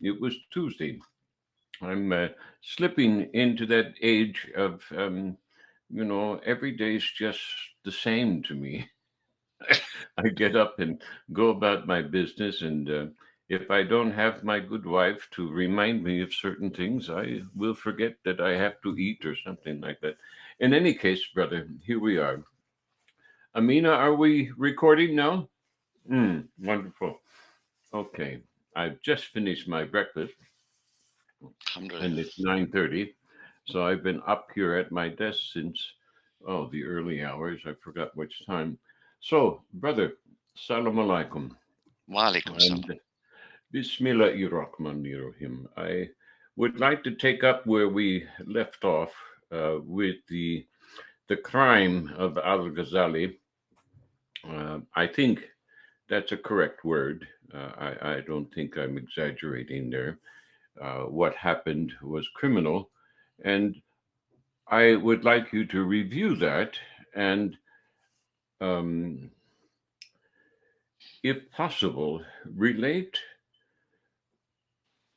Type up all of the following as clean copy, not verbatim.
It was Tuesday. I'm slipping into that age of, every day's just the same to me. I get up and go about my business, and if I don't have my good wife to remind me of certain things, I will forget that I have to eat or something like that. In any case, brother, here we are. Amina, are we recording now? Wonderful. Okay, I've just finished my breakfast, and Alhamdulillah. it's 9:30. So I've been up here at my desk since the early hours. I forgot which time. So, brother, salam alaikum. Wa alaikum salam. And Bismillahirrahmanirrahim. I would like to take up where we left off with the crime of al-Ghazali. I think that's a correct word. I don't think I'm exaggerating there. What happened was criminal, and I would like you to review that and, um, if possible, relate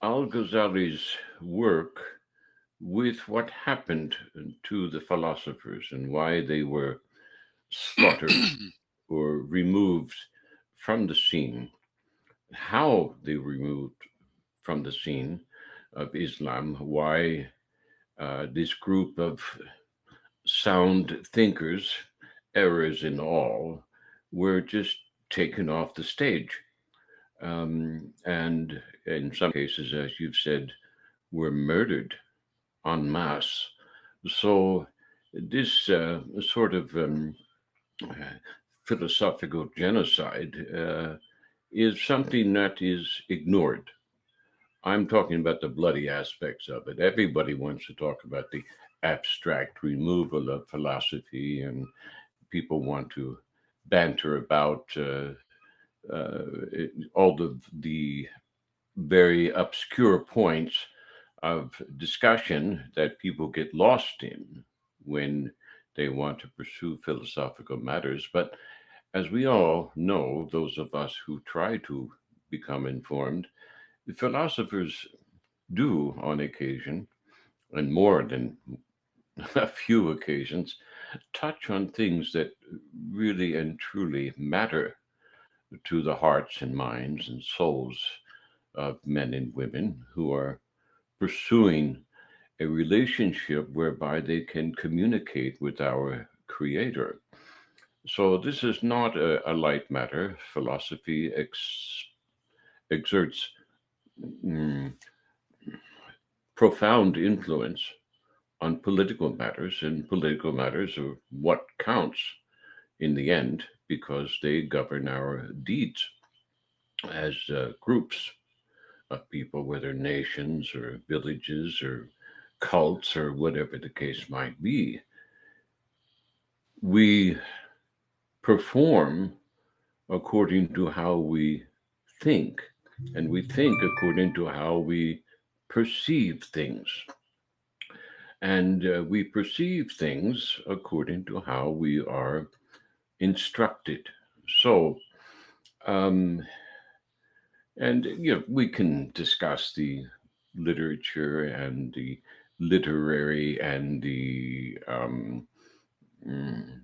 al Ghazali's work with what happened to the philosophers and why they were slaughtered or removed from the scene, how they were removed from the scene of Islam, why this group of sound thinkers, errors in all, were just taken off the stage. And in some cases, as you've said, were murdered en masse. So, this sort of uh, philosophical genocide is something that is ignored. I'm talking about the bloody aspects of it. Everybody wants to talk about the abstract removal of philosophy, and people want to banter about all the very obscure points of discussion that people get lost in when they want to pursue philosophical matters. But as we all know, those of us who try to become informed, the philosophers do, on occasion, and more than a few occasions, touch on things that really and truly matter to the hearts and minds and souls of men and women who are pursuing a relationship whereby they can communicate with our Creator. So, this is not a light matter. Philosophy exerts mm, profound influence on political matters, and political matters are what counts in the end because they govern our deeds as groups of people, whether nations or villages or cults or whatever the case might be. We perform according to how we think, and we think according to how we perceive things. And we perceive things according to how we are instructed. So, um, and we can discuss the literature and the literary and the mm,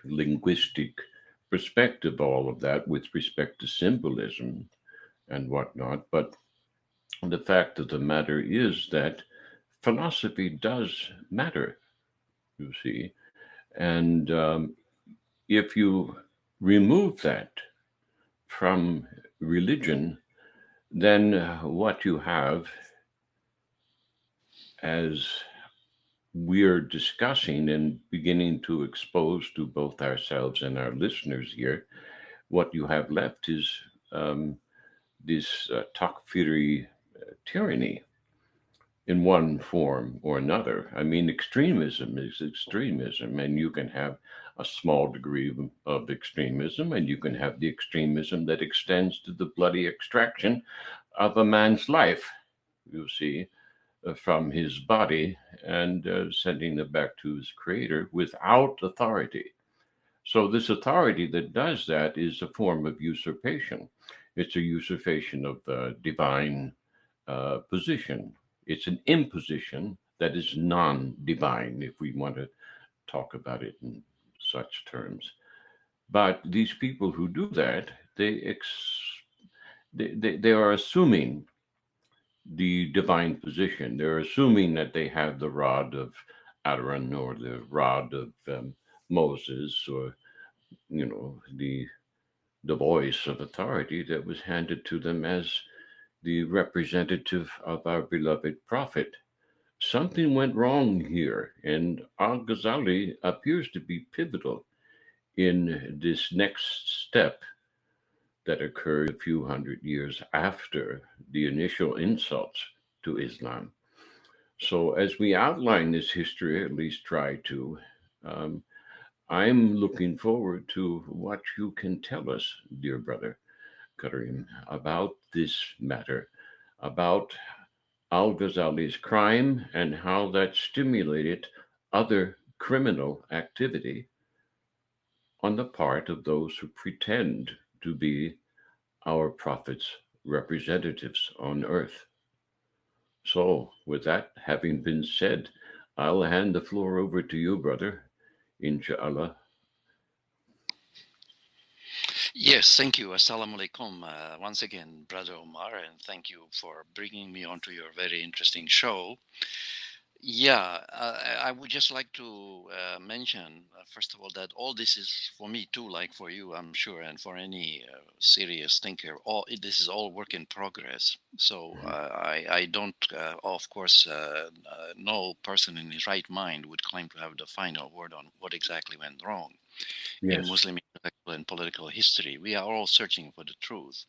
linguistic perspective, all of that with respect to symbolism and whatnot. But the fact of the matter is that philosophy does matter, you see. And if you remove that from religion, then what you have, as we're discussing and beginning to expose to both ourselves and our listeners here, what you have left is um, this takfiri tyranny in one form or another. I mean, extremism is extremism, and you can have a small degree of extremism, and you can have the extremism that extends to the bloody extraction of a man's life, you see, from his body and sending it back to his creator without authority. So, this authority that does that is a form of usurpation. It's a usurpation of divine position. It's an imposition that is non-divine, if we want to talk about it in such terms. But these people who do that, they are assuming the divine position. They're assuming that they have the rod of Aaron or the rod of Moses, or the voice of authority that was handed to them as the representative of our beloved prophet. Something went wrong here, and al-Ghazali appears to be pivotal in this next step that occurred a few hundred years after the initial insults to Islam. So, as we outline this history, at least try to, um, I'm looking forward to what you can tell us, dear brother Karim, about this matter, about al Ghazali's crime and how that stimulated other criminal activity on the part of those who pretend to be our prophet's representatives on earth. So, with that having been said, I'll hand the floor over to you, brother, inshallah. Yes, thank you. Assalamu alaikum. Once again, Brother Omar, and thank you for bringing me onto your very interesting show. Yeah, I would just like to mention, first of all, that all this is for me too, like for you, I'm sure, and for any serious thinker. This is all work in progress. So I don't, of course, no person in his right mind would claim to have the final word on what exactly went wrong in Yes. Muslim intellectual and political history. We are all searching for the truth.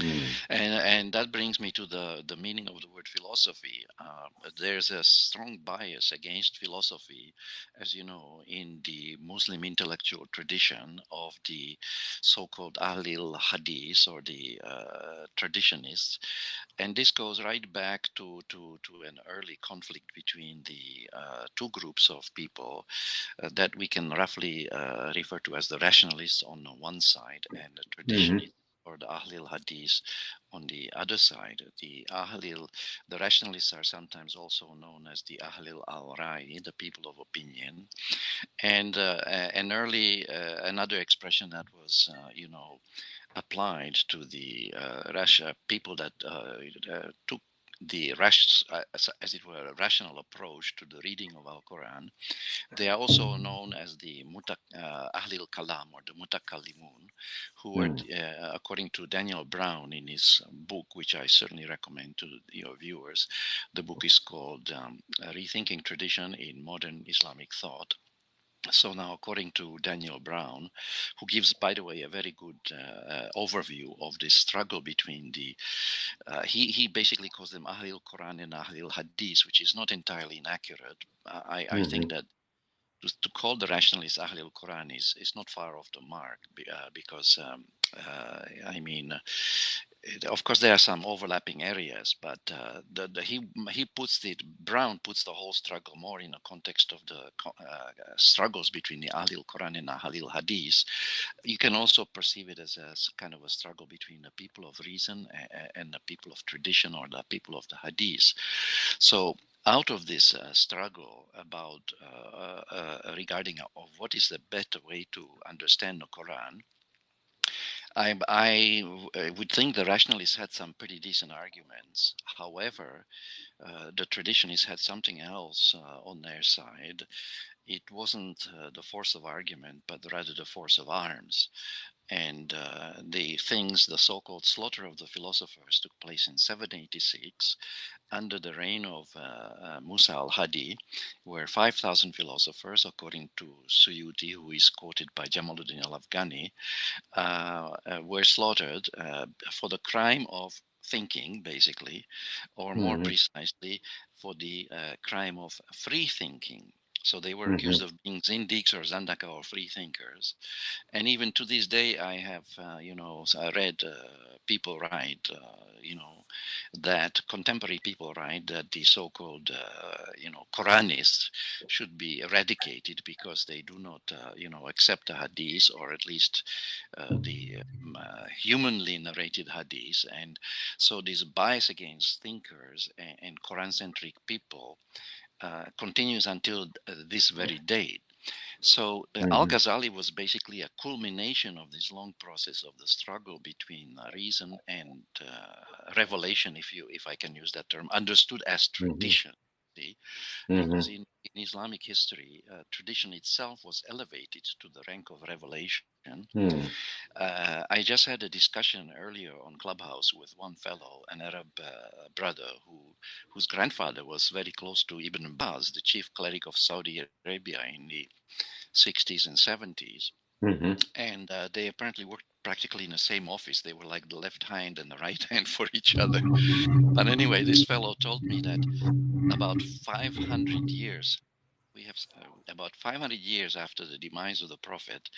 Mm. And that brings me to the meaning of the word philosophy. There's a strong bias against philosophy, as you know, in the Muslim intellectual tradition of the so-called Ahlul Hadith, or the traditionists. And this goes right back to an early conflict between the two groups of people that we can roughly refer to as the rationalists on one side and the Hmm. traditionists, or the Ahlul Hadith on the other side. The rationalists are sometimes also known as the Ahlul al-Rai, the people of opinion. And another expression that was, applied to the Russia people that took the as it were, a rational approach to the reading of Al Quran. They are also known as the Ahlil Kalam, or the Mutakallimun, who were, Mm. according to Daniel Brown in his book, which I certainly recommend to your viewers. The book is called Rethinking Tradition in Modern Islamic Thought. So now, according to Daniel Brown, who gives, by the way, a very good overview of this struggle between the, he basically calls them Ahlil Quran and Ahlil Hadith, which is not entirely inaccurate. I think Hmm. that to call the rationalists Ahlul Quran is not far off the mark, because I mean, of course there are some overlapping areas, but he puts the Brown puts the whole struggle more in a context of the struggles between the Ahlul Quran and Ahlul Hadith. You can also perceive it as a kind of a struggle between the people of reason and the people of tradition, or the people of the Hadith. So out of this struggle about regarding of what is the better way to understand the Quran, I would think the rationalists had some pretty decent arguments. However, the traditionists had something else on their side. It wasn't the force of argument, but rather the force of arms. And the so-called slaughter of the philosophers took place in 786 under the reign of Musa al-Hadi, where 5,000 philosophers, according to Suyuti, who is quoted by Jamaluddin al-Afghani, were slaughtered for the crime of thinking, basically, or more Hmm. precisely, for the crime of free thinking. So they were accused of being zindiks or zandaka or free thinkers. And even to this day, I have, I read people write, that contemporary people write that the so-called, Quranists should be eradicated because they do not, accept the hadith, or at least the humanly narrated hadith. And so this bias against thinkers and Quran-centric people continues until this very day. So al-Ghazali was basically a culmination of this long process of the struggle between reason and revelation, if I can use that term, understood as tradition. See? Because in Islamic history, tradition itself was elevated to the rank of revelation. I just had a discussion earlier on Clubhouse with one fellow, an Arab brother whose grandfather was very close to Ibn Baz, the chief cleric of Saudi Arabia in the 60s and 70s. And they apparently worked practically in the same office. They were like the left hand and the right hand for each other. But anyway, this fellow told me that about 500 years, we have about 500 years after the demise of the Prophet,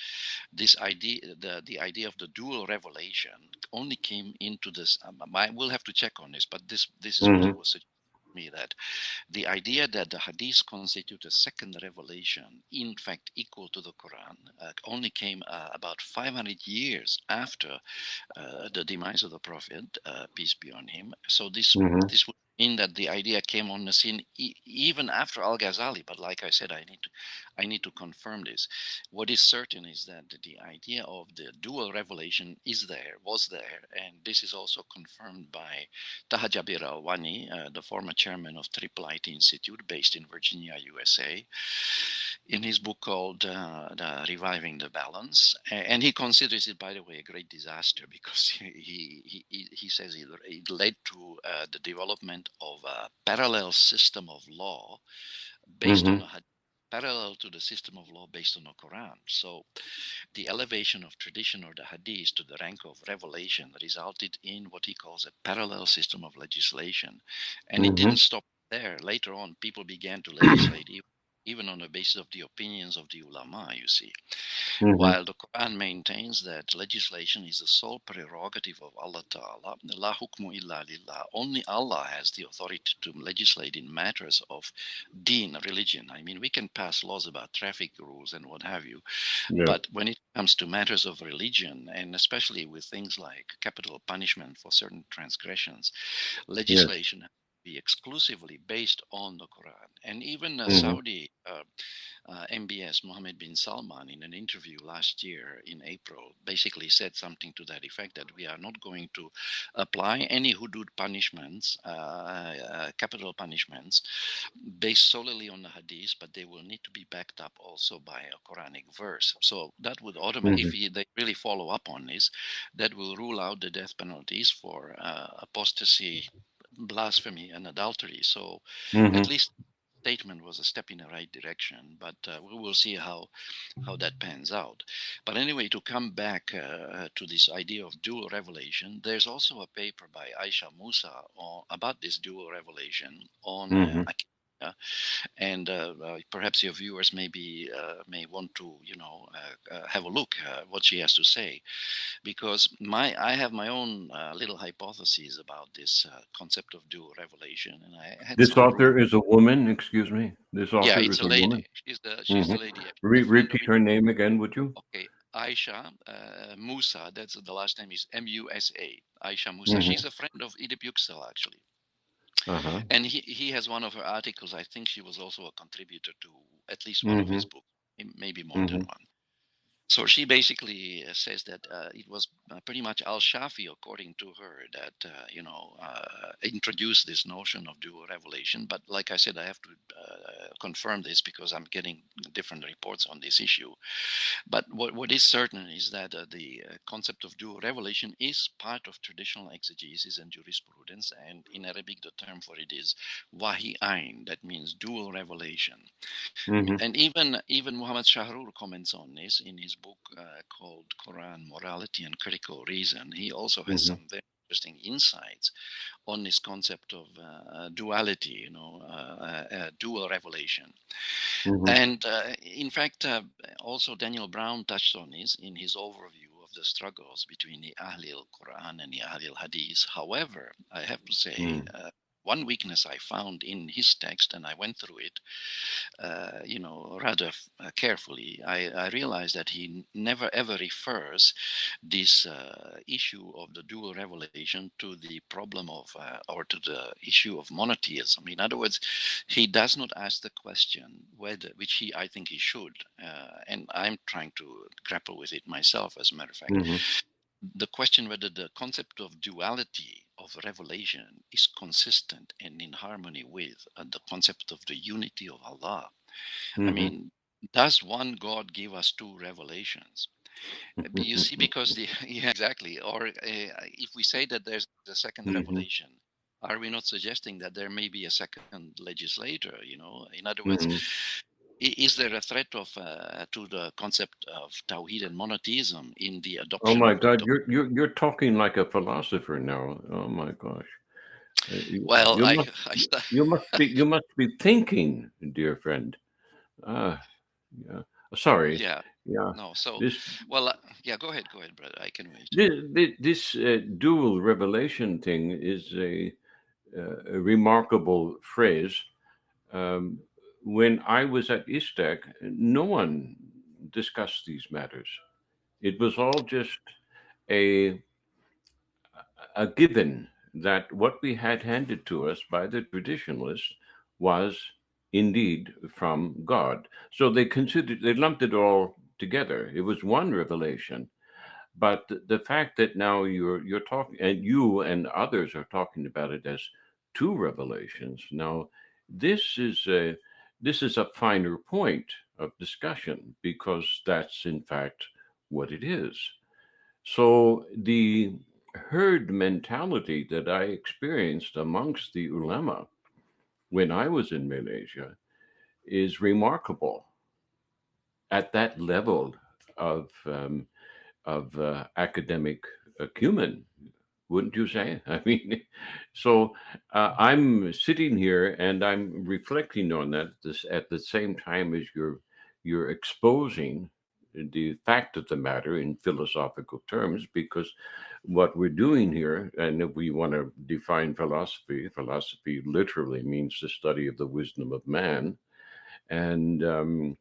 this idea, the idea of the dual revelation only came into this. I will have to check on this, but this is what he was suggesting to me, that the idea that the hadith constitute a second revelation, in fact equal to the Quran, only came about 500 years after the demise of the Prophet, peace be on him. So this would mean that the idea came on the scene even after al-Ghazali. But like I said, I need to confirm this. What is certain is that the idea of the dual revelation was there, and this is also confirmed by Taha Jabir al-Wani, the former chairman of Triple-IT Institute based in Virginia, USA, in his book called Reviving the Balance. And he considers it, by the way, a great disaster, because he says it led to the development of a parallel system of law based on a hadith, parallel to the system of law based on the Quran. So the elevation of tradition or the hadith to the rank of revelation resulted in what he calls a parallel system of legislation. And it didn't stop there. Later on, people began to legislate even on the basis of the opinions of the ulema, you see. While the Quran maintains that legislation is the sole prerogative of Allah Ta'ala, la hukmu illa lillah, only Allah has the authority to legislate in matters of deen, religion. I mean, we can pass laws about traffic rules and what have you, but when it comes to matters of religion, and especially with things like capital punishment for certain transgressions, legislation has to be exclusively based on the Quran. And even Saudi MBS Mohammed bin Salman, in an interview last year in April, basically said something to that effect, that we are not going to apply any hudud punishments, capital punishments, based solely on the hadith, but they will need to be backed up also by a Quranic verse. So that would automatically, if they really follow up on this, that will rule out the death penalties for apostasy, blasphemy, and adultery. So at least statement was a step in the right direction, but we will see how that pans out. But anyway, to come back to this idea of dual revelation, there's also a paper by Aisha Musa about this dual revelation on Akida, and perhaps your viewers may want to have a look what she has to say, because I have my own little hypotheses about this concept of dual revelation, and I had This some author is a woman, excuse me. This yeah, author it's is a a woman. lady. She's the lady. Repeat her name again, would you? Okay, Aisha Musa. That's the last name is Musa. Aisha Musa. She's a friend of Edip Yüksel, actually. And he has one of her articles. I think she was also a contributor to at least one of his books, maybe more than one. So she basically says that it was pretty much al-Shafi, according to her, that introduced this notion of dual revelation. But like I said, I have to confirm this because I'm getting different reports on this issue. But what is certain is that the concept of dual revelation is part of traditional exegesis and jurisprudence, and in Arabic the term for it is wahi ayn. That means dual revelation. And even Muhammad Shahrur comments on this in his book called Quran, Morality and Critical Reason. He also has some very interesting insights on this concept of duality, dual revelation. Mm-hmm. And in fact, also Daniel Brown touched on this in his overview of the struggles between the Ahli al-Quran and the Ahli al-Hadith. However, I have to say, one weakness I found in his text, and I went through it, rather carefully, I realized that he never ever refers this issue of the dual revelation to the problem of, or to the issue of monotheism. In other words, he does not ask the question whether, which I think he should, and I'm trying to grapple with it myself, as a matter of fact. Mm-hmm. The question whether the concept of duality of revelation is consistent and in harmony with the concept of the unity of Allah. I mean, does one God give us two revelations? You see, because yeah, exactly. Or if we say that there's a second revelation, are we not suggesting that there may be a second legislator? In other words, is there a threat of to the concept of Tawhid and monotheism in the Oh adoption my of the God, you're talking like a philosopher now. Oh my gosh. Well, You must you must be thinking, dear friend. Yeah. Sorry. yeah, Yeah. no. So, This well, yeah. Go ahead, brother. I can wait. this dual revelation thing is a remarkable phrase. Um, when I was at ISTEC, no one discussed these matters. It was all just a a given that what we had handed to us by the traditionalists was indeed from God. So they lumped it all together. It was one revelation. But the fact that now you're talking, and you and others are talking about it as two revelations. Now, this is a finer point of discussion because that's in fact what it is. So the herd mentality that I experienced amongst the ulema when I was in Malaysia is remarkable at that level of academic acumen, wouldn't you say? I mean, so I'm sitting here and I'm reflecting on that this at the same time as you're exposing the fact of the matter in philosophical terms, because what we're doing here, and if we want to define philosophy literally means the study of the wisdom of man, and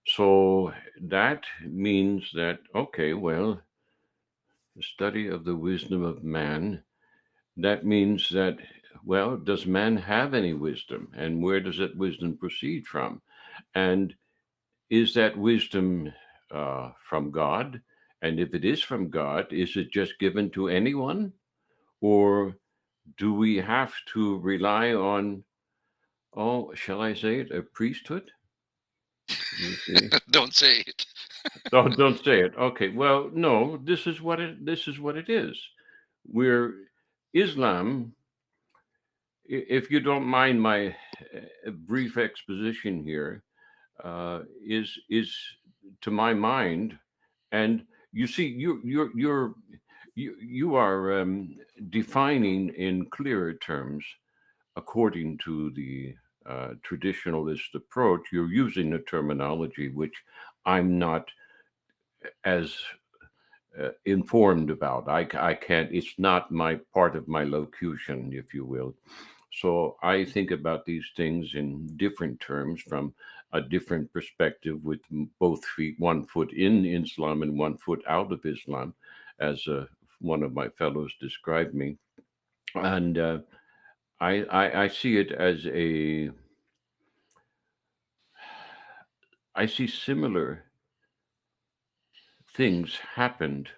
so that means that okay, well, the study of the wisdom of man, that means that, well, does man have any wisdom? And where does that wisdom proceed from? And is that wisdom from God? And if it is from God, is it just given to anyone? Or do we have to rely on, oh, shall I say it, a priesthood? You see? Don't say it. Don't say it. Okay. Well, no, this is what it is. We're Islam, if you don't mind my brief exposition here, is to my mind, and you see, you are defining in clearer terms according to the traditionalist approach. You're using a terminology which I'm not as informed about. I can't. It's not my part of my locution, if you will. So I think about these things in different terms from a different perspective, with both feet, one foot in Islam and one foot out of Islam, as one of my fellows described me. And I see it as I see similar things happened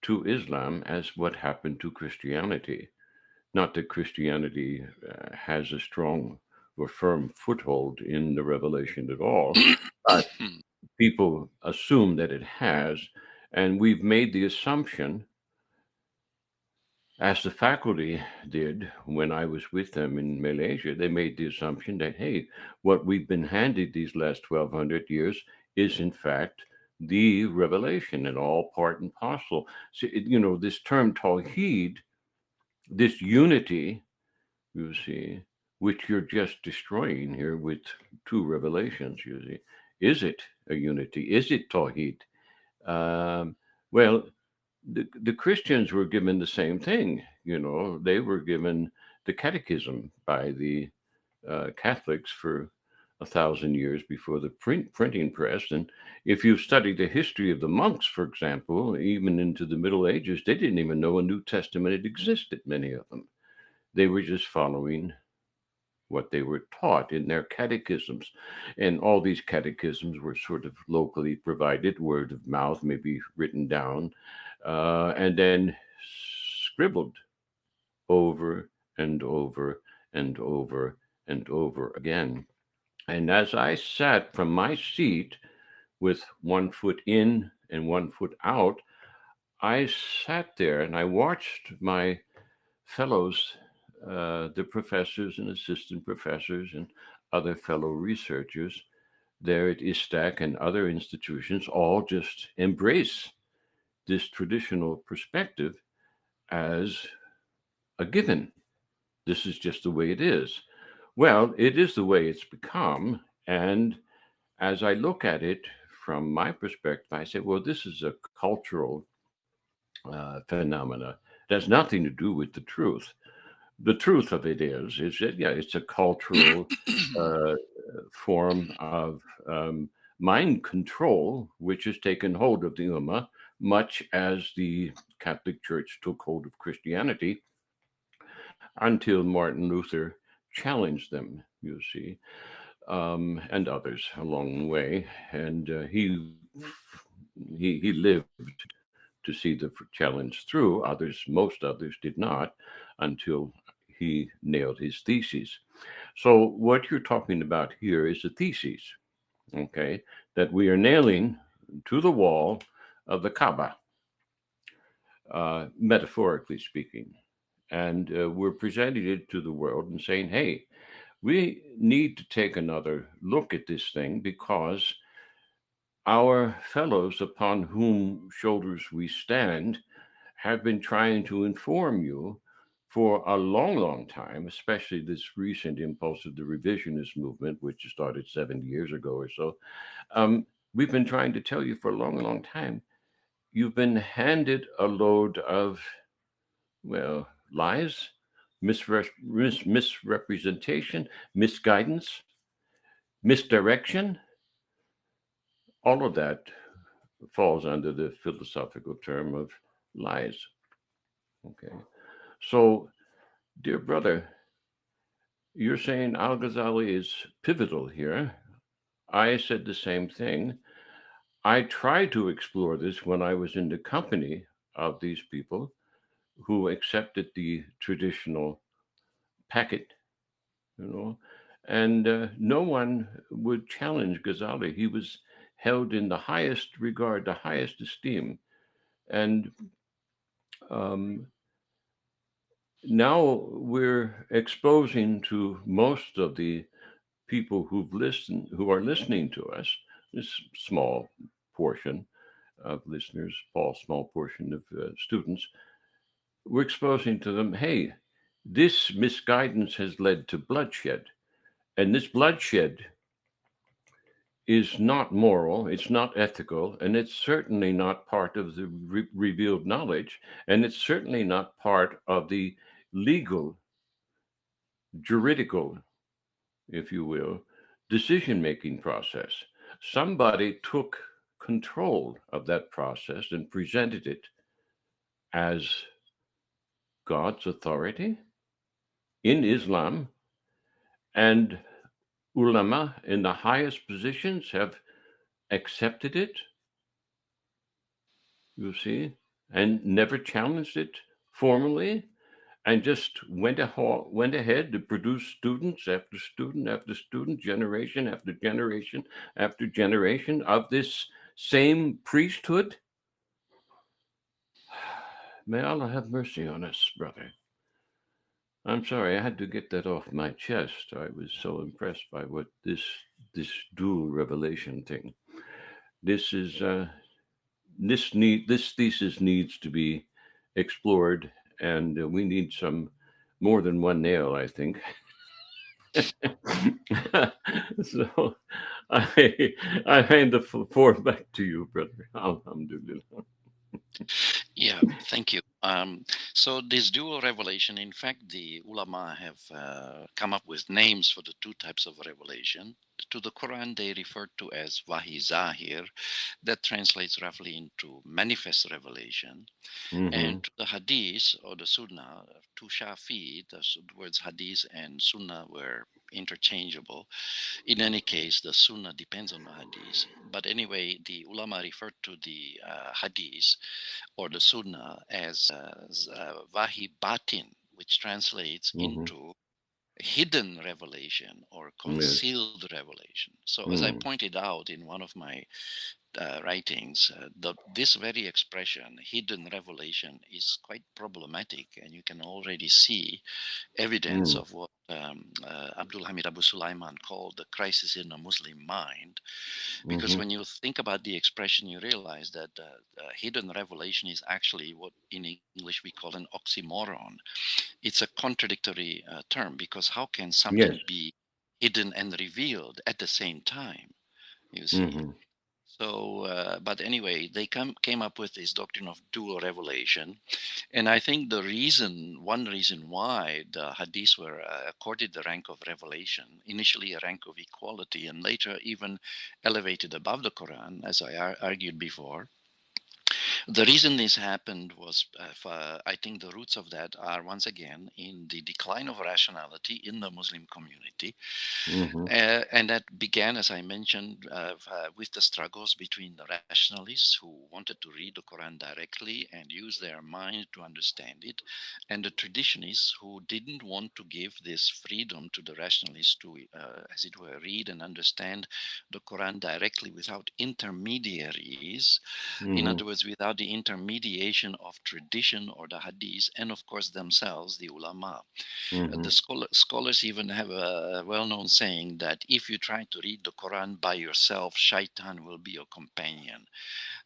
to Islam as what happened to Christianity. Not that Christianity has a strong or firm foothold in the revelation at all, but people assume that it has. And we've made the assumption, as the faculty did when I was with them in Malaysia, they made the assumption that, hey, what we've been handed these last 1,200 years is, in fact, the revelation and all part and parcel. So, this term Tawheed this unity, you see, which you're just destroying here with two revelations, you see. Is it a unity? Is it Tawheed? Um, well, the Christians were given the same thing. You know, they were given the catechism by the Catholics for 1,000 years before the printing press. And if you study the history of the monks, for example, even into the Middle Ages, they didn't even know a New Testament had existed, many of them. They were just following what they were taught in their catechisms. And all these catechisms were sort of locally provided, word of mouth, maybe written down, and then scribbled over and over and over and over again. And as I sat from my seat with one foot in and one foot out, I sat there and I watched my fellows, the professors and assistant professors and other fellow researchers there at ISTAC and other institutions all just embrace this traditional perspective as a given. This is just the way it is. Well, it is the way it's become. And as I look at it from my perspective, I say, well, this is a cultural phenomena. It has nothing to do with the truth. The truth of it is that, yeah, it's a cultural uh, form of mind control, which has taken hold of the Ummah, much as the Catholic Church took hold of Christianity until Martin Luther challenged them, you see, and others along the way. And he lived to see the challenge through. Most others did not until he nailed his theses. So what you're talking about here is a thesis, okay, that we are nailing to the wall of the Kaaba, metaphorically speaking. And we're presenting it to the world and saying, hey, we need to take another look at this thing because our fellows upon whom shoulders we stand have been trying to inform you for a long, long time, especially this recent impulse of the revisionist movement, which started 70 years ago or so. We've been trying to tell you for a long, long time. You've been handed a load of, well, lies, misrepresentation, misguidance, misdirection. All of that falls under the philosophical term of lies. Okay. So, dear brother, you're saying Al Ghazali is pivotal here. I said the same thing. I tried to explore this when I was in the company of these people who accepted the traditional packet, you know, and no one would challenge Ghazali. He was held in the highest regard, the highest esteem. And um, now we're exposing to most of the people who are listening to us, this small portion of listeners, small portion of students, we're exposing to them, hey, this misguidance has led to bloodshed. And this bloodshed is not moral, it's not ethical, and it's certainly not part of the revealed knowledge, and it's certainly not part of the legal, juridical, if you will, decision making process. Somebody took control of that process and presented it as God's authority in Islam, and ulema in the highest positions have accepted it, you see, and never challenged it formally, and just went ahead to produce students after student after student, generation after generation after generation of this same priesthood. May Allah have mercy on us, brother. I'm sorry, I had to get that off my chest. I was so impressed by what this dual revelation thing. This is this thesis needs to be explored and we need some more than one nail, I think. So I I hand the floor back to you, brother. Alhamdulillah. Yeah, thank you. So this dual revelation, in fact, the ulama have come up with names for the two types of revelation. To the Quran, they refer to as wahi zahir, that translates roughly into manifest revelation. Mm-hmm. And to the hadith or the sunnah, to Shafi, the words hadith and sunnah were interchangeable. In any case, the sunnah depends on the hadith. But anyway, the ulama referred to the hadith or the sunnah as wahi batin, which translates Mm-hmm. into hidden revelation or Yes. concealed revelation. So, as I Mm. pointed out in one of my writings, this very expression, hidden revelation, is quite problematic, and you can already see evidence Mm. of what Abdul Hamid Abu Sulaiman called the crisis in the Muslim mind. Because Mm-hmm. when you think about the expression, you realize that hidden revelation is actually what in English we call an oxymoron. It's a contradictory term, because how can Yes. something be hidden and revealed at the same time? You see. Mm-hmm. So, but anyway, they came up with this doctrine of dual revelation, and I think one reason why the hadiths were accorded the rank of revelation, initially a rank of equality, and later even elevated above the Quran, as I argued before. The reason this happened was, I think the roots of that are once again in the decline of rationality in the Muslim community. Mm-hmm. And that began, as I mentioned, with the struggles between the rationalists who wanted to read the Quran directly and use their mind to understand it, and the traditionists who didn't want to give this freedom to the rationalists to, as it were, read and understand the Quran directly without intermediaries. In Mm-hmm. other words, without the intermediation of tradition or the hadith, and of course themselves, the ulama. Mm-hmm. The scholars even have a well-known saying that if you try to read the Quran by yourself, shaitan will be your companion.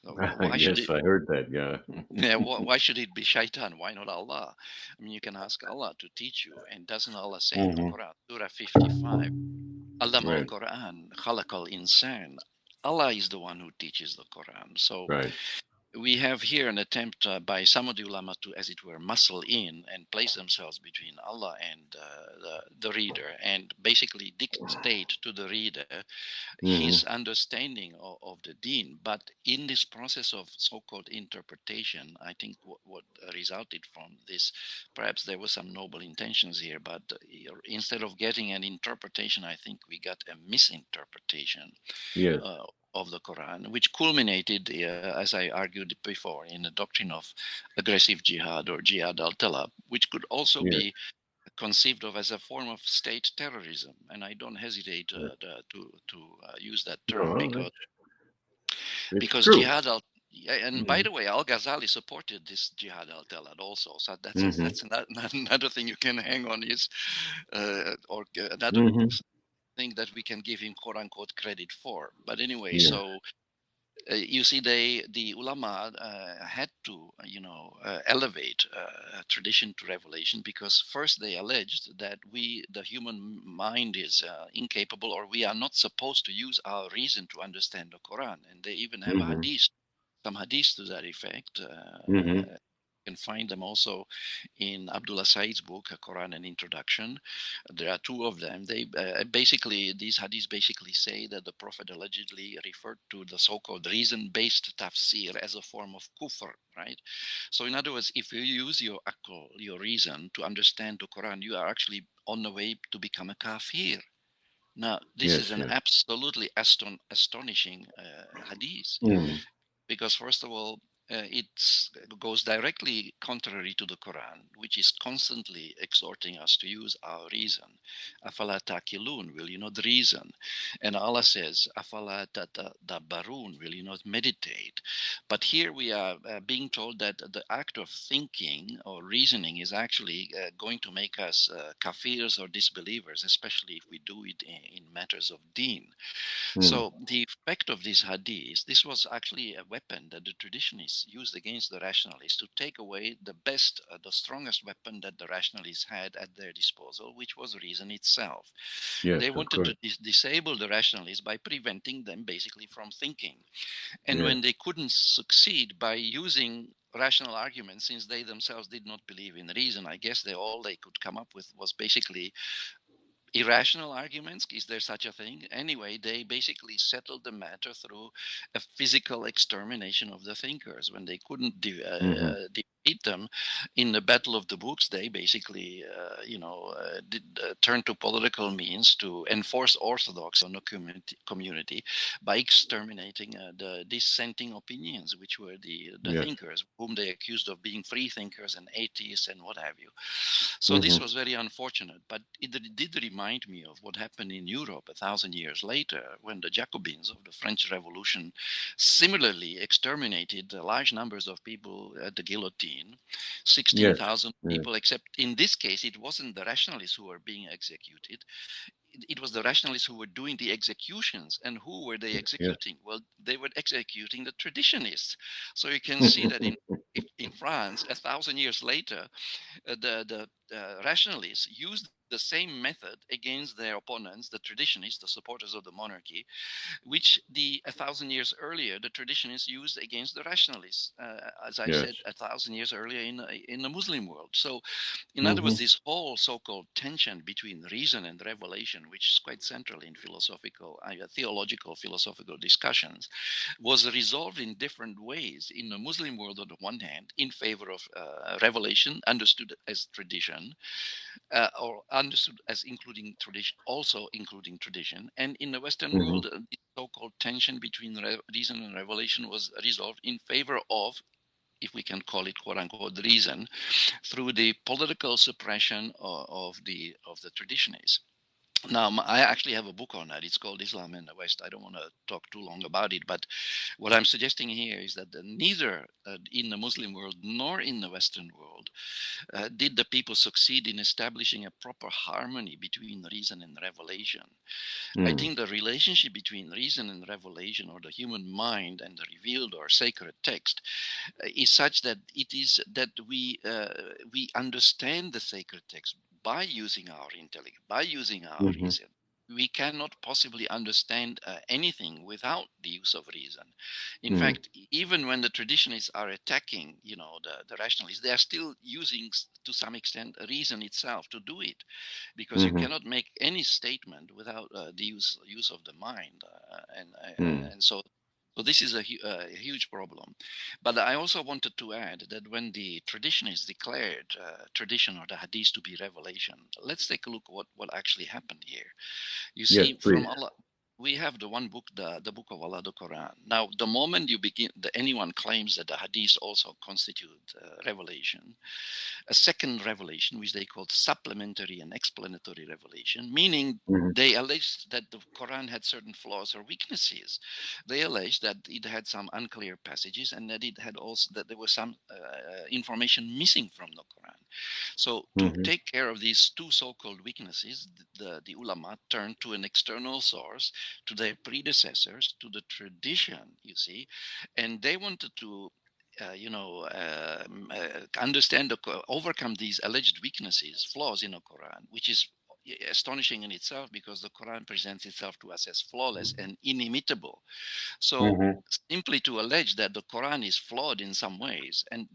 So why should Yes, it? I heard that. Yeah. Yeah, why should it be shaitan? Why not Allah? I mean, you can ask Allah to teach you. And doesn't Allah say in the Mm-hmm. Quran, Surah 55, Allama Right. al-Quran, khalaq al-insan. Allah is the one who teaches the Quran. So Right. we have here an attempt by some of the ulama to, as it were, muscle in and place themselves between Allah and the reader, and basically dictate to the reader his Mm-hmm. understanding of the deen. But in this process of so-called interpretation, I think what resulted from this, perhaps there were some noble intentions here, but instead of getting an interpretation, I think we got a misinterpretation Yes. uh, of the Quran, which culminated, as I argued before, in the doctrine of aggressive jihad or jihad al-talab, which could also Yes. be conceived of as a form of state terrorism. And I don't hesitate Yes. to use that term, No, it's because true. jihad al yeah, and by Mm-hmm. the way, al-Ghazali supported this jihad al-talad also. So Mm-hmm. that's another thing you can hang on his, or another Mm-hmm. thing that we can give him quote unquote credit for. But anyway, Yes. so you see, the ulama had to, elevate tradition to revelation, because first they alleged that the human mind is incapable, or we are not supposed to use our reason to understand the Quran, and they even have a Mm-hmm. hadith, some hadiths to that effect. Mm-hmm. You can find them also in Abdullah Said's book, A Quran and Introduction. There are two of them. They basically, these hadiths basically say that the Prophet allegedly referred to the so-called reason-based tafsir as a form of kufr, right? So in other words, if you use your akal, your reason, to understand the Quran, you are actually on the way to become a kafir. Now, this is Yes. an Yes. absolutely astonishing hadith, Mm-hmm. because first of all, it goes directly contrary to the Quran, which is constantly exhorting us to use our reason. Afala takilun, will you not reason? And Allah says, Afala tadabbarun, will you not meditate? But here we are being told that the act of thinking or reasoning is actually going to make us kafirs or disbelievers, especially if we do it in matters of deen. Mm. So the effect of this hadith, this was actually a weapon that the traditionists was used against the rationalists to take away the best, the strongest weapon that the rationalists had at their disposal, which was reason itself. Yes, They of wanted course. to disable the rationalists by preventing them basically from thinking. And Yes. when they couldn't succeed by using rational arguments, since they themselves did not believe in reason, I guess all they could come up with was basically irrational arguments. Is there such a thing? Anyway, they basically settled the matter through a physical extermination of the thinkers. When they couldn't Hmm. defeat them in the battle of the books, they basically turned to political means to enforce orthodoxy on the community by exterminating the dissenting opinions, which were the Yes. thinkers, whom they accused of being free thinkers and atheists and what have you. So this Hmm. was very unfortunate, but it did remind me of what happened in Europe 1,000 years later, when the Jacobins of the French Revolution similarly exterminated large numbers of people at the guillotine, Yes. 16,000 Yes. people, except in this case, it wasn't the rationalists who were being executed. It was the rationalists who were doing the executions. And who were they Yes. executing? Well, they were executing the traditionists. So you can see that in France, 1,000 years later, the rationalists used the same method against their opponents, the traditionists, the supporters of the monarchy, which 1,000 years earlier the traditionists used against the rationalists, as I Yes. said 1,000 years earlier in the Muslim world. So, in other words, Hmm. this whole so-called tension between reason and revelation, which is quite central in theological philosophical discussions, was resolved in different ways in the Muslim world on the one hand, in favor of revelation, understood as tradition, or understood as including tradition, also including tradition. And in the Western Hmm. world, the so-called tension between reason and revelation was resolved in favor of, if we can call it quote unquote reason, through the political suppression of the traditionalists. Now, I actually have a book on that. It's called Islam in the West. I don't want to talk too long about it, but what I'm suggesting here is that neither in the Muslim world nor in the Western world did the people succeed in establishing a proper harmony between reason and revelation. I Mm. think the relationship between reason and revelation, or the human mind and the revealed or sacred text, is such that it is that we understand the sacred text by using our intellect, by using our Hmm. reason. We cannot possibly understand anything without the use of reason. In Mm. fact, even when the traditionalists are attacking, the rationalists, they are still using, to some extent, reason itself to do it, because you Hmm. cannot make any statement without the use of the mind, Mm. and so this is a huge problem. But I also wanted to add that when the traditionalists declared tradition or the hadith to be revelation, let's take a look what actually happened here. You Yes, see, from please. Allah, we have the one book, the book of Allah, the Quran. Now, the moment anyone claims that the hadith also constitute revelation, a second revelation, which they called supplementary and explanatory revelation, meaning Hmm. they alleged that the Quran had certain flaws or weaknesses. They alleged that it had some unclear passages, and that there was some information missing from the Quran. So to Hmm. take care of these two so-called weaknesses, the ulama turned to an external source, to their predecessors, to the tradition, you see, and they wanted to understand, overcome these alleged weaknesses, flaws in the Quran, which is astonishing in itself, because the Quran presents itself to us as flawless and inimitable. So Hmm. simply to allege that the Quran is flawed in some ways, and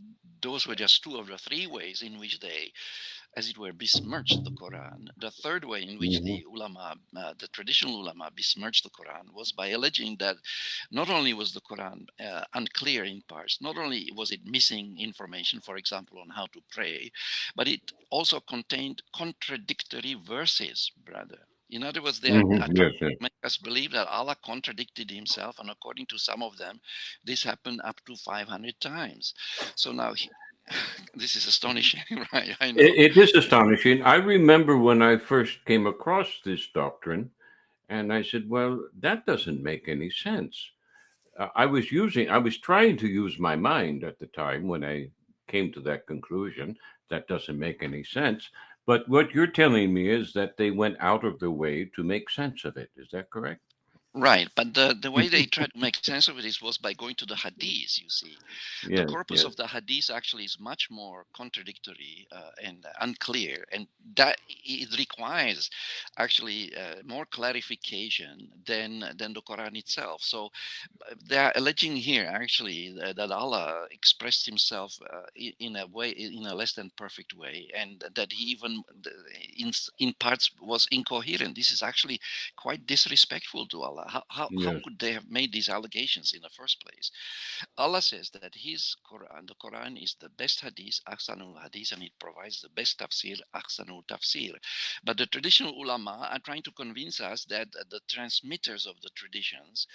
those were just two of the three ways in which they, as it were, besmirched the Quran. The third way in which Hmm. the ulama, the traditional ulama, besmirched the Quran was by alleging that not only was the Quran unclear in parts, not only was it missing information, for example, on how to pray, but it also contained contradictory verses, brother. In other words, they are trying Yes, yes. to make us believe that Allah contradicted himself, and according to some of them, this happened up to 500 times. So now, this is astonishing, right? I know. It is astonishing. I remember when I first came across this doctrine, and I said, well, that doesn't make any sense. I was trying to use my mind at the time when I came to that conclusion. That doesn't make any sense. But what you're telling me is that they went out of their way to make sense of it. Is that correct? Right, but the way they tried to make sense of it was by going to the hadiths. You see, the Yes, corpus yes. of the hadith actually is much more contradictory and unclear, and that it requires actually more clarification than the Quran itself. So they are alleging here actually that Allah expressed Himself in a way, in a less than perfect way, and that He even in parts was incoherent. This is actually quite disrespectful to Allah. How Yes. could they have made these allegations in the first place? Allah says that His Quran, the Quran, is the best hadith, ahsanul hadith, and it provides the best tafsir, ahsanul tafsir. But the traditional ulama are trying to convince us that the transmitters of the traditions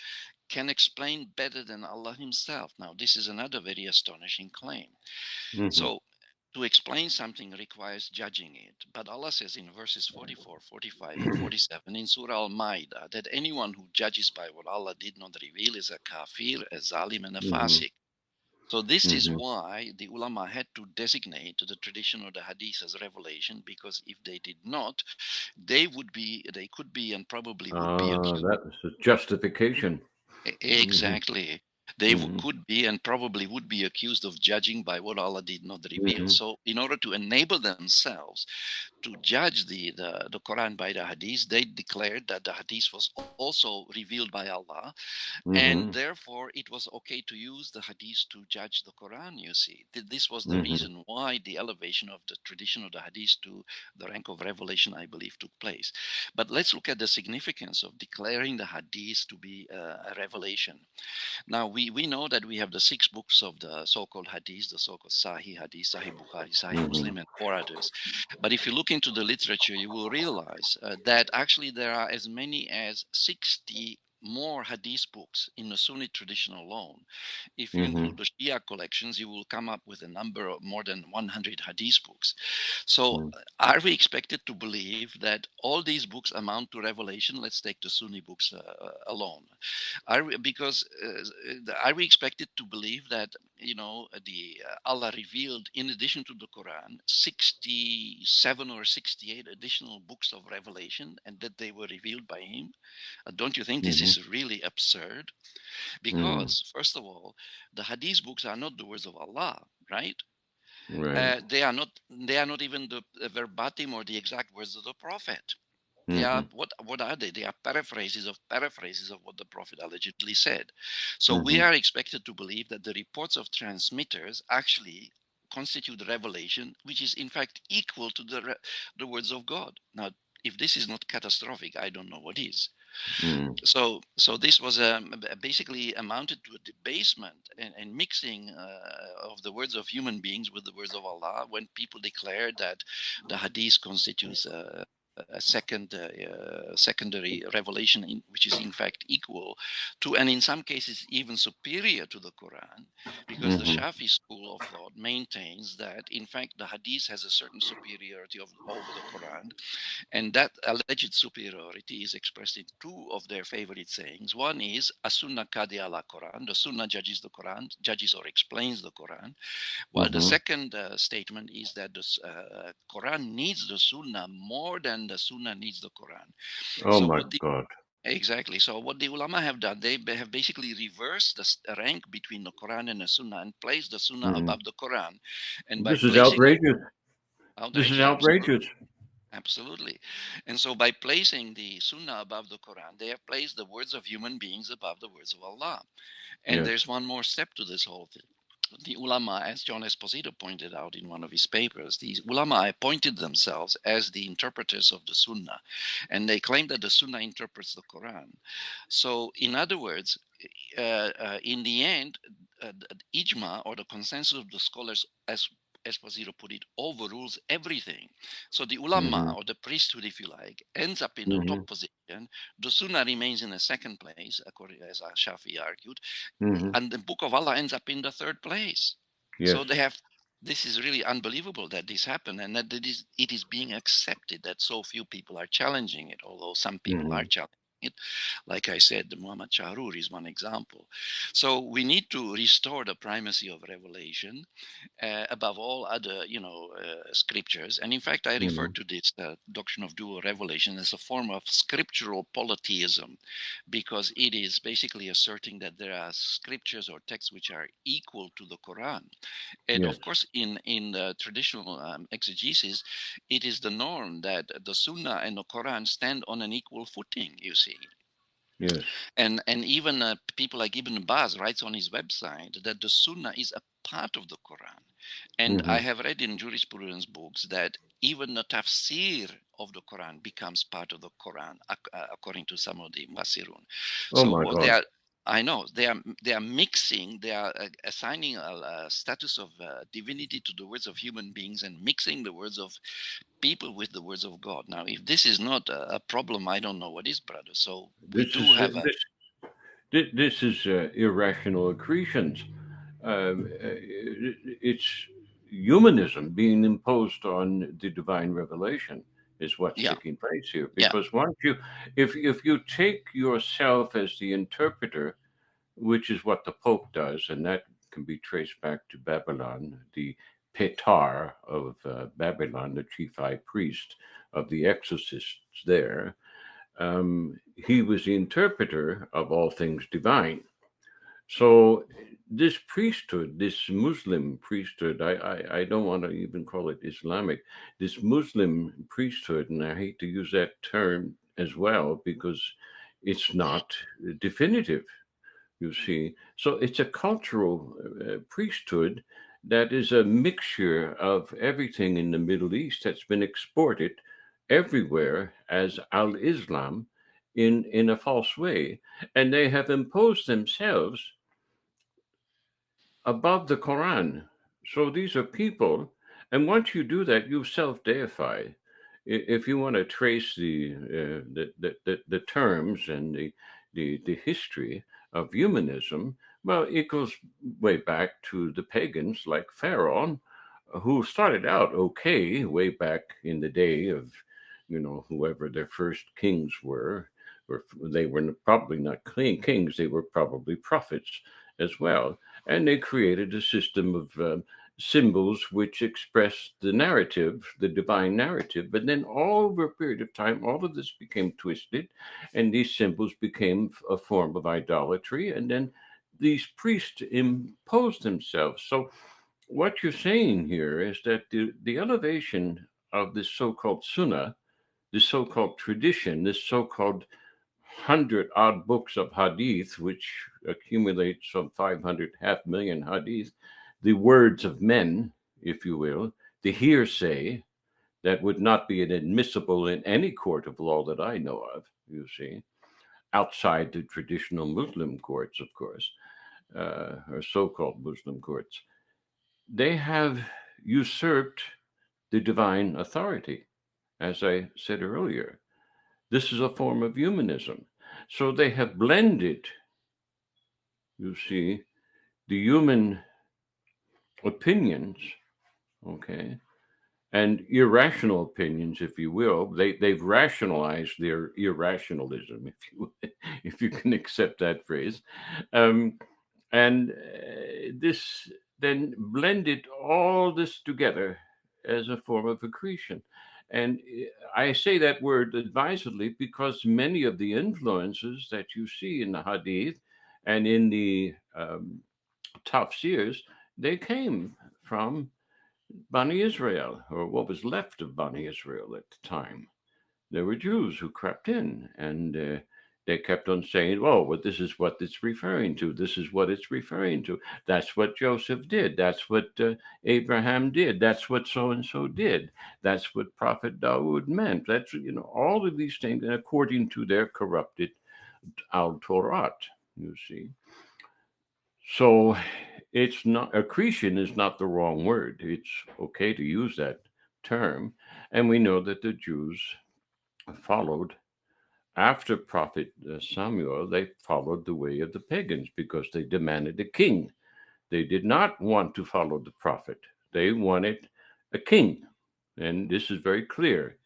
can explain better than Allah Himself. Now, this is another very astonishing claim. Hmm. So, to explain something requires judging it. But Allah says in verses 44, 45, and 47 in Surah Al Ma'idah that anyone who judges by what Allah did not reveal is a kafir, a zalim, and a Hmm. fasiq. So this is Hmm. why the ulama had to designate the tradition of the hadith as revelation, because if they did not, they could be and probably would be accused. That is a justification. Hmm. Exactly. They Hmm. could be and probably would be accused of judging by what Allah did not reveal. Hmm. So, in order to enable themselves to judge the Quran by the Hadith, they declared that the Hadith was also revealed by Allah, and Hmm. therefore it was okay to use the Hadith to judge the Quran. You see, this was the Hmm. reason why the elevation of the tradition of the Hadith to the rank of revelation, I believe, took place. But let's look at the significance of declaring the Hadith to be a revelation. Now, we know that we have the six books of the so-called hadith, the so-called Sahih Hadith, Sahih Bukhari, Sahih Hmm. Muslim, and four others. But if you look into the literature, you will realize that actually there are as many as 60 more hadith books in the Sunni tradition alone. If you Hmm. include the Shia collections, you will come up with a number of more than 100 hadith books. So, are we expected to believe that all these books amount to revelation? Let's take the Sunni books alone. Because are we expected to believe that the Allah revealed, in addition to the Quran, 67 or 68 additional books of revelation, and that they were revealed by Him? Don't you think this Hmm. is really absurd? Hmm. Because first of all, the Hadith books are not the words of Allah, right? Right. They are not even the verbatim or the exact words of the Prophet. They are Hmm. what are they? They are paraphrases of what the Prophet allegedly said. So we Hmm. are expected to believe that the reports of transmitters actually constitute revelation, which is in fact equal to the words of God. Now, if this is not catastrophic, I don't know what is. Hmm. So this was basically amounted to a debasement and mixing of the words of human beings with the words of Allah, when people declare that the hadith constitutes a secondary revelation, which is in fact equal to, and in some cases even superior to, the Quran, because the Hmm. Shafi school of thought maintains that in fact the hadith has a certain superiority over the Quran, and that alleged superiority is expressed in two of their favorite sayings. One is as-sunnah kadi ala Quran, the Sunnah judges the Quran, judges or explains the Quran, while the Hmm. second statement is that the Quran needs the Sunnah more than the Sunnah needs the Quran. Oh So my what the God. Exactly. So what the ulama have done, they have basically reversed the rank between the Quran and the Sunnah and placed the Sunnah Hmm. above the Quran. And by This is placing the outrageous. This is outrageous, outrageous. absolutely. Absolutely. And so by placing the Sunnah above the Quran, they have placed the words of human beings above the words of Allah. And Yes. there's one more step to this whole thing. The ulama, as John Esposito pointed out in one of his papers, these ulama appointed themselves as the interpreters of the Sunnah, and they claim that the Sunnah interprets the Quran. So, in other words, in the end, the ijma, or the consensus of the scholars, as Esposito put it, overrules everything. So the ulama, Hmm. or the priesthood, if you like, ends up in the Hmm. top position. The Sunnah remains in the second place, according as Shafi argued, Hmm. and the Book of Allah ends up in the third place. Yes. So they have. This is really unbelievable that this happened, and that it is being accepted that so few people are challenging it, although some people are Hmm. challenging. it. Like I said, the Muhammad Shahrur is one example. So we need to restore the primacy of revelation above all other, scriptures. And in fact, I refer Mhm. to this doctrine of dual revelation as a form of scriptural polytheism, because it is basically asserting that there are scriptures or texts which are equal to the Quran. And Yes, of course, in the traditional exegesis, it is the norm that the Sunnah and the Quran stand on an equal footing, you see. yes. And even people like Ibn Baz writes on his website that the Sunnah is a part of the Quran. And I Hmm. have read in jurisprudence books that even the tafsir of the Quran becomes part of the Quran, according to some of the Mufassirun. Oh my So they God. are, I know they are mixing, they are assigning a status of divinity to the words of human beings and mixing the words of people with the words of God. Now, if this is not a problem, I don't know what is, brother. So we This do is have a this is irrational accretions. It's humanism being imposed on the divine revelation is what's yeah, taking place here. yeah, Because once you, if you take yourself as the interpreter, which is what the Pope does, and that can be traced back to Babylon, the Petar of Babylon, the chief high priest of the exorcists there. He was the interpreter of all things divine. So this priesthood, this Muslim priesthood, I don't want to even call it Islamic, this Muslim priesthood, and I hate to use that term as well because it's not definitive, you see. So it's a cultural priesthood that is a mixture of everything in the Middle East that's been exported everywhere as al-Islam in a false way. And they have imposed themselves above the Quran. So these are people, and once you do that, you self-deify. If you want to trace the terms and the history of humanism, well, it goes way back to the pagans like Pharaoh, who started out okay way back in the day of, whoever their first kings were, or they were probably not kings, they were probably prophets as well, and they created a system of symbols which expressed the narrative, the divine narrative. But then, all over a period of time, all of this became twisted, and these symbols became a form of idolatry. And then these priests imposed themselves. So, what you're saying here is that the elevation of this so-called sunnah, this so-called tradition, this so-called 100 odd books of hadith, which accumulate some 500, half million hadith, the words of men, if you will, the hearsay that would not be admissible in any court of law that I know of, you see, outside the traditional Muslim courts, of course, or so called Muslim courts. They have usurped the divine authority, as I said earlier. This is a form of humanism. So they have blended, you see, the human opinions, okay, and irrational opinions, if you will. They've rationalized their irrationalism, if you if you can accept that phrase, um, and this then blended all this together as a form of accretion. And I say that word advisedly because many of the influences that you see in the Hadith and in the tafsirs, they came from Bani Israel, or what was left of Bani Israel at the time. There were Jews who crept in, and they kept on saying, "Oh, well, this is what it's referring to. This is what it's referring to. That's what Joseph did. That's what Abraham did. That's what so and so did. That's what Prophet Dawood meant. That's all of these things, and according to their corrupted al Torah, you see." So it's not accretion is not the wrong word. It's okay to use that term, and we know that the Jews followed after Prophet Samuel. They followed the way of the pagans because they demanded a king. They did not want to follow the prophet. They wanted a king, and this is very clear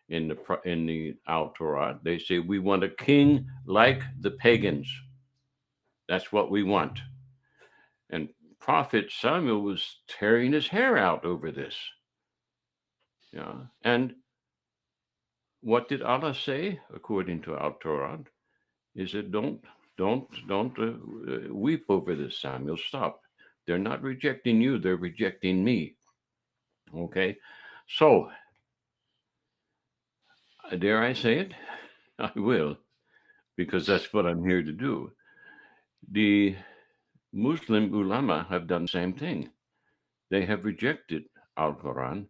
in the al-Torah. They say we want a king like the pagans. That's what we want. And Prophet Samuel was tearing his hair out over this. Yeah. And what did Allah say according to al-Torah? He said, don't weep over this, Samuel. Stop. They're not rejecting you. They're rejecting me. Okay. So, dare I say it? I will, because that's what I'm here to do. The Muslim ulama have done the same thing. They have rejected Al-Quran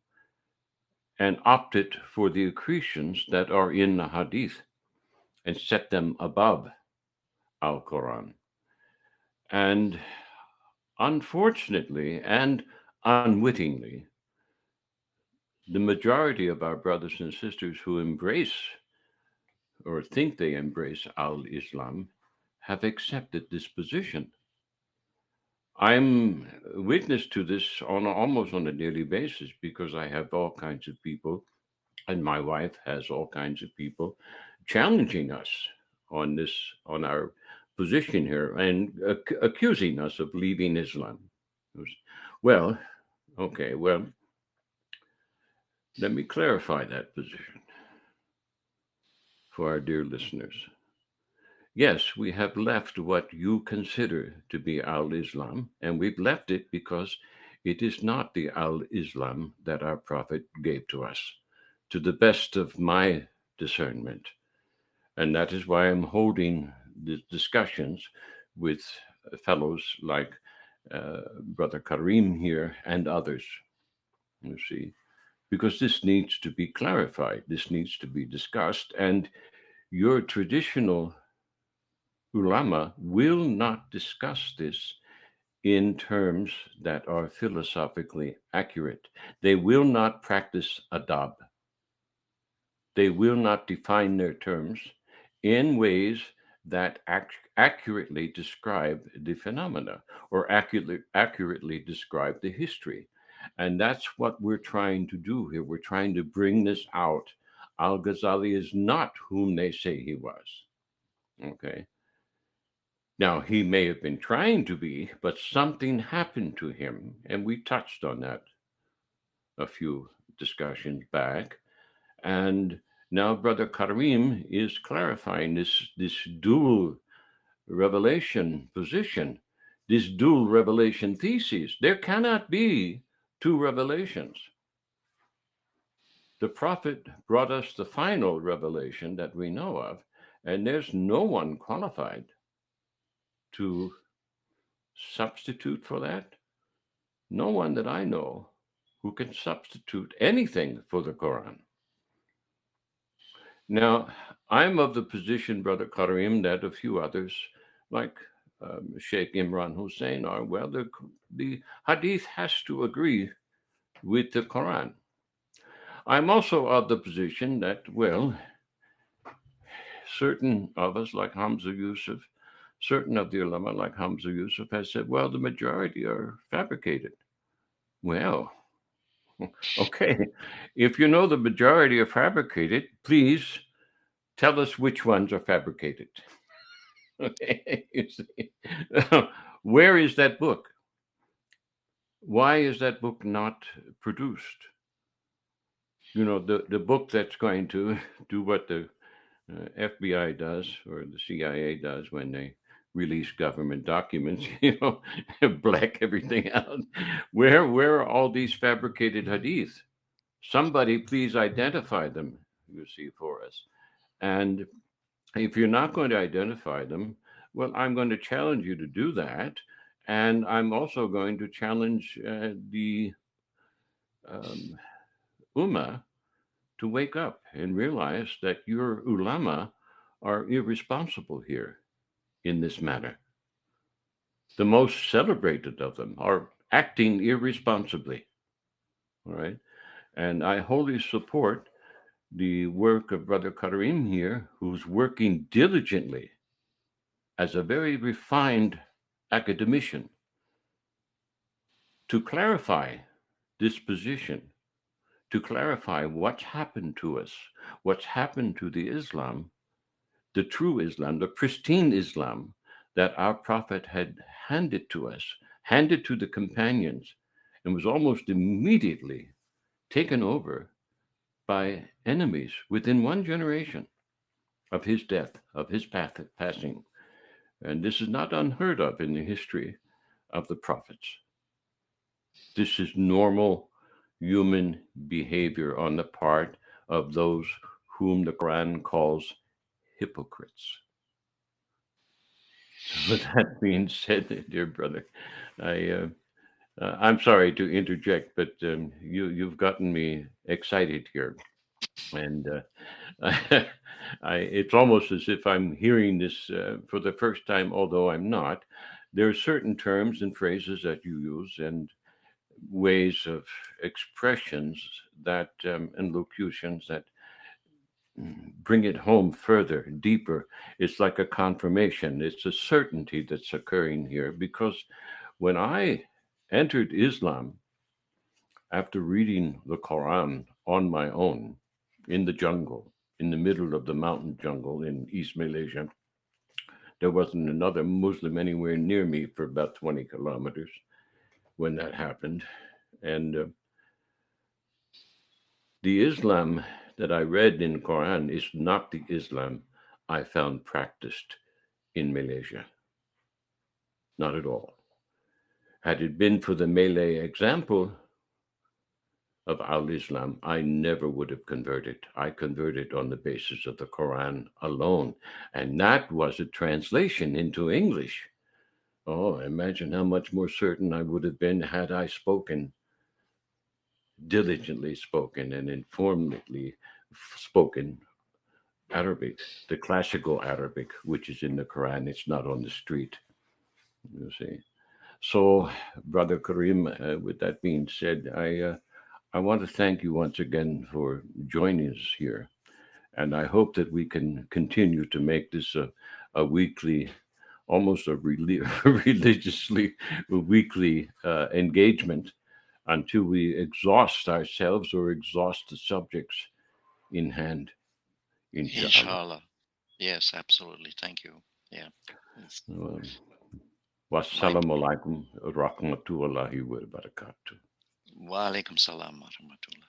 and opted for the accretions that are in the Hadith and set them above Al-Quran. And unfortunately and unwittingly, the majority of our brothers and sisters who embrace or think they embrace al-Islam have accepted this position. I'm witness to this on almost on a daily basis because I have all kinds of people, and my wife has all kinds of people challenging us on this, on our position here, and accusing us of leaving Islam. Well, okay, well, let me clarify that position for our dear listeners. Yes, we have left what you consider to be al-Islam, and we've left it because it is not the al-Islam that our Prophet gave to us, to the best of my discernment. And that is why I'm holding the discussions with fellows like Brother Karim here and others, you see, because this needs to be clarified, this needs to be discussed, and your traditional ulama will not discuss this in terms that are philosophically accurate. They will not practice adab. They will not define their terms in ways that accurately describe the phenomena or accurately describe the history. And that's what we're trying to do here. We're trying to bring this out. Al-Ghazali is not whom they say he was. Okay. Now, he may have been trying to be, but something happened to him, and we touched on that a few discussions back. And now Brother Karim is clarifying this dual revelation position, this dual revelation thesis. There cannot be two revelations. The Prophet brought us the final revelation that we know of, and there's no one qualified to substitute for that. No one that I know who can substitute anything for the Quran. Now, I'm of the position, Brother Karim, that a few others, like Sheikh Imran Hussein, are, well, the Hadith has to agree with the Quran. I'm also of the position that, well, certain of us, like Hamza Yusuf, certain of the ulama, like Hamza Yusuf, has said, well, the majority are fabricated. Well, okay, if you know the majority are fabricated, please tell us which ones are fabricated. Okay, you see. Where is that book? Why is that book not produced? You know, the book that's going to do what the FBI does or the CIA does when they release government documents, you know, black everything out. Where are all these fabricated hadith? Somebody please identify them, you see, for us. And if you're not going to identify them, well, I'm going to challenge you to do that. And I'm also going to challenge the Ummah to wake up and realize that your ulama are irresponsible here in this matter. The most celebrated of them are acting irresponsibly. All right. And I wholly support the work of Brother Karim here, who's working diligently as a very refined academician to clarify this position to clarify what's happened to us, what's happened to the Islam, the true Islam, the pristine Islam that our Prophet had handed to us, handed to the companions, and was almost immediately taken over by enemies within one generation of his death, of his passing. And this is not unheard of in the history of the prophets. This is normal human behavior on the part of those whom the Quran calls hypocrites. So, with that being said, dear brother, I I'm sorry to interject, but you've gotten me excited here, and it's almost as if I'm hearing this for the first time, although I'm not. There are certain terms and phrases that you use and ways of expressions that and locutions that bring it home further, deeper. It's like a confirmation. It's a certainty that's occurring here because when I entered Islam after reading the Quran on my own in the jungle, in the middle of the mountain jungle in East Malaysia, there wasn't another Muslim anywhere near me for about 20 kilometers when that happened. And the Islam that I read in the Quran is not the Islam I found practiced in Malaysia. Not at all. Had it been for the Malay example of al-Islam, I never would have converted. I converted on the basis of the Quran alone. And that was a translation into English. Oh, imagine how much more certain I would have been had I spoken, diligently spoken, and informedly spoken Arabic, the classical Arabic, which is in the Quran. It's not on the street, you see. So, Brother Karim, with that being said, I want to thank you once again for joining us here. And I hope that we can continue to make this a weekly, almost a religiously weekly engagement until we exhaust ourselves or exhaust the subjects in hand, inshallah. Inshallah. Yes, absolutely. Thank you. Yeah. It's Um, my Wassalamu alaikum rahmatullahi wa barakatuh. wa alaikum salam wa rahmatullah.